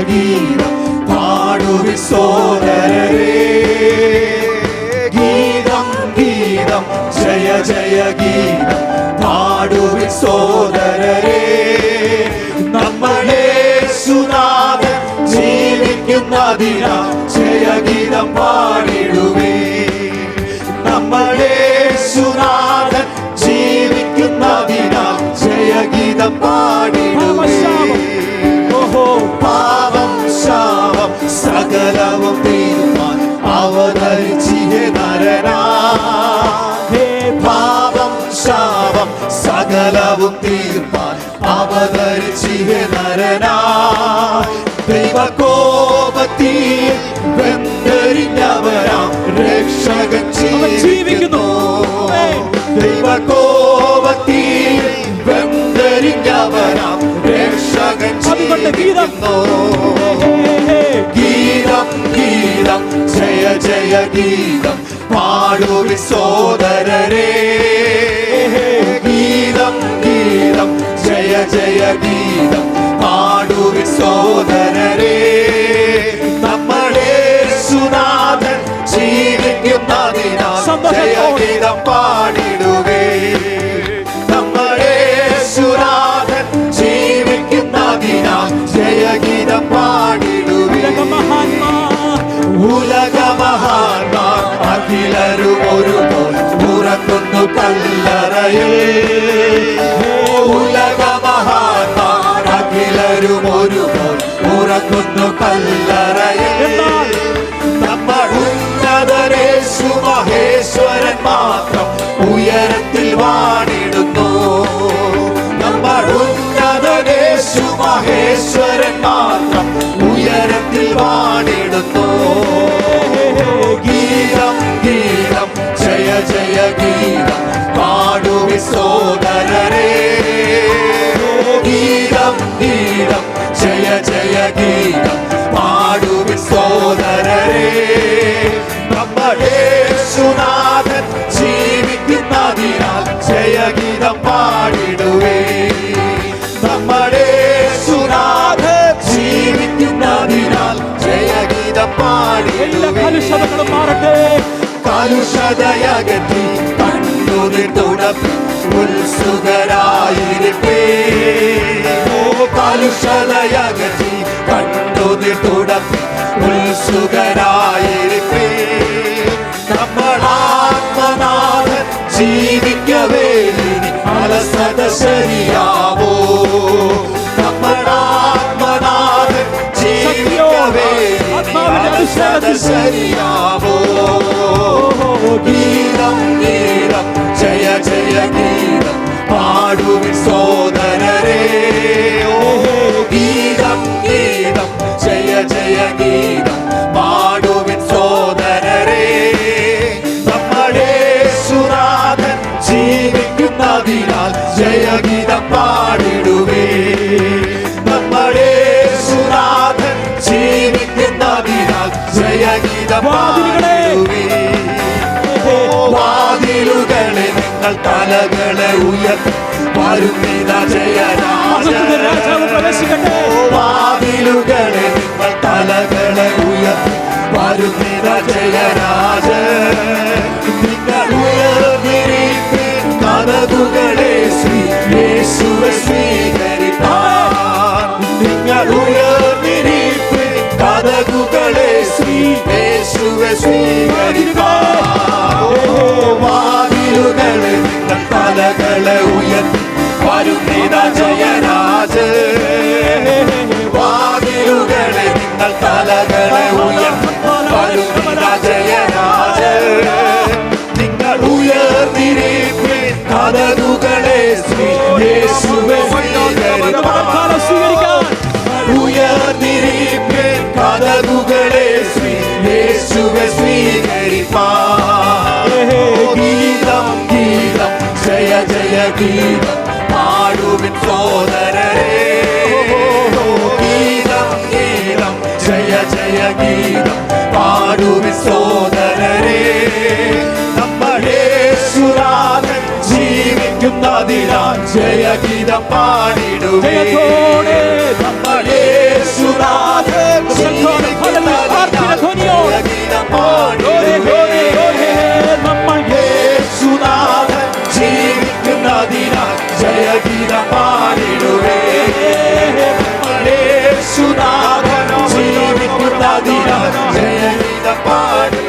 ഗീതം പാടുവിൻ സോദരരേ. ഗീതം ഗീതം ജയ ജയ ഗീതം പാടുവിൻ സോദരരേ. നമ്മുടെ യേശുനാഥൻ ജീവിക്കുന്നതിനാൽ ജയഗീതം പാടിടുവേ. നമ്മുടെ യേശുനാഥൻ ജീവിക്കുന്നതിനാൽ ജയഗീതം പാടിടുവേ. ഓഹോ പാപം ശാപം സകലവും തീരുമാൻ അവതരിച്ചിഹേ നരനാ. ഹേ പാപം ശാപം സകലവും തീർപ്പാൻ അവതരിച്ചിഹേ നരനാ. ദൈവകോപത്തിൽ വെന്തരിഞ്ഞവരാം രക്ഷകൻ ജീവിക്കുന്നു. ദൈവകോപത്തിൽ വെന്തരിഞ്ഞവരാം രക്ഷകൻ ജീവിക്കുന്നു. ഗീതം ഗീതം ജയ ജയ ഗീതം പാടുവിൻ സോദരരേ. ഗീതം ഗീതം ജയ ജയ ഗീതം പാടുവിൻ സോദരരേ. നമ്മുടെ യേശുനാഥൻ ജീവിക്കുന്നതിനാൽ ജയഗീതം പാടിടുവേ. നമ്മുടെ യേശുനാഥൻ ജീവിക്കുന്നതിനാൽ ജയഗീതം പാടിടുവേ. ഉലകമഹാന്മാർ അഖിലരും ഒരുപോൽ ഉറങ്ങുന്നു കല്ലറയിൽ. ഉലകമഹാന്മാർ അഖിലരും ഒരുപോൽ ഉറങ്ങുന്നു കല്ലറയിൽ. നമ്മൾ ഉന്നതരേശു മഹേശ്വരൻ മാത്രം ഉയരത്തിൽ വാണിടുന്നു. നമ്മൾ ഉന്നതരേശു മഹേശ്വരൻ മാത്രം ഉയരത്തിൽ വാണിടുന്നു. ഗീതം ഗീതം ജയ ജയ ഗീതം പാടുവിൻ സോദരരേ. ഗീതം ഗീതം ജയ ജയ ഗീതം പാടുവിൻ സോദരരേ. നമ്മുടെ യേശുനാഥൻ ജീവിക്കുന്നതിനാൽ ജയഗീതം പാടിടുവേ. നമ്മുടെ യേശുനാഥൻ ജീവിക്കുന്നതിനാൽ ജയഗീതം പാടിടുവേ. കലുഷതയകറ്റി കണ്ണുനീർ തുടപ്പി ഉത്സുകരായിരിപ്പേ. കലുഷതയകറ്റി കണ്ണുനീർ തുടപ്പി ഉത്സുകരായിരിപ്പേ. നമ്മളാത്മനാഥൻ ജീവിക്കവേ ഇനി അലസത ശരിയാവോ. നമ്മളാത്മനാഥൻ ജീവിക്കവേ ഇനി അലസത ശരിയാവോ. ഗീതം ഗീതം ജയ ജയ ഗീതം പാടുവിൻ സോദരരേ. ഗീതം ഗീതം ജയ ജയ ഗീതം പാടുവിൻ സോദരരേ. നമ്മുടെ യേശുനാഥൻ ജീവിക്കുന്നതിനാൽ ജയഗീതം പാടിടുവേ. നമ്മുടെ യേശുനാഥൻ ജീവിക്കുന്നതിനാൽ ജയഗീതം പാടിടുവേ. വാതിലുകളെ നിങ്ങൾ തലകളെ ഉയർത്തി വരുന്നിതാ ജയരാജൻ. വാതിലുകളെ നിങ്ങൾ തലകളെ ഉയർത്തി വരുന്നിതാ ജയരാജൻ. നിങ്ങൾ ഉയർന്നിരിപ്പിൻ കതകുകളെ ശ്രീ യേശുവെ സ്വീകരിപ്പാൻ. നിങ്ങൾ ഉയർന്നിരിപ്പിൻ കതകുകളെ ശ്രീ യേശുവെ സ്വീകരിപ്പാൻ. വാതിലുകളെ നിങ്ങൾ തലകളെ ഉയർത്തി വരുന്നിതാ ജയരാജൻ. വാതിലുകളെ നിങ്ങൾ തലകളെ ഉയർത്തി വരുന്നിതാ ജയരാജൻ. നിങ്ങൾ ഉയർന്നിരിപ്പിൻ കതകുകളെ ശ്രീ യേശുവെ സ്വീകരിപ്പാൻ. ഉയർന്നിരിപ്പിൻ കതകുകളെ ശ്രീ യേശുവെ സ്വീകരിപ്പാൻ. ഗീതം ഗീതം ജയ ജയ ഗീതം പാടുവിൻ സോദരരേ. ഗീതം ഗീതം ജയ ജയ ഗീതം പാടുവിൻ സോദരരേ. നമ്മുടെ യേശുനാഥൻ ജീവിക്കുന്നതിനാൽ ജയഗീതം പാടിടുവേ. നമ്മുടെ യേശുനാഥൻ ജയഗീതം പാടും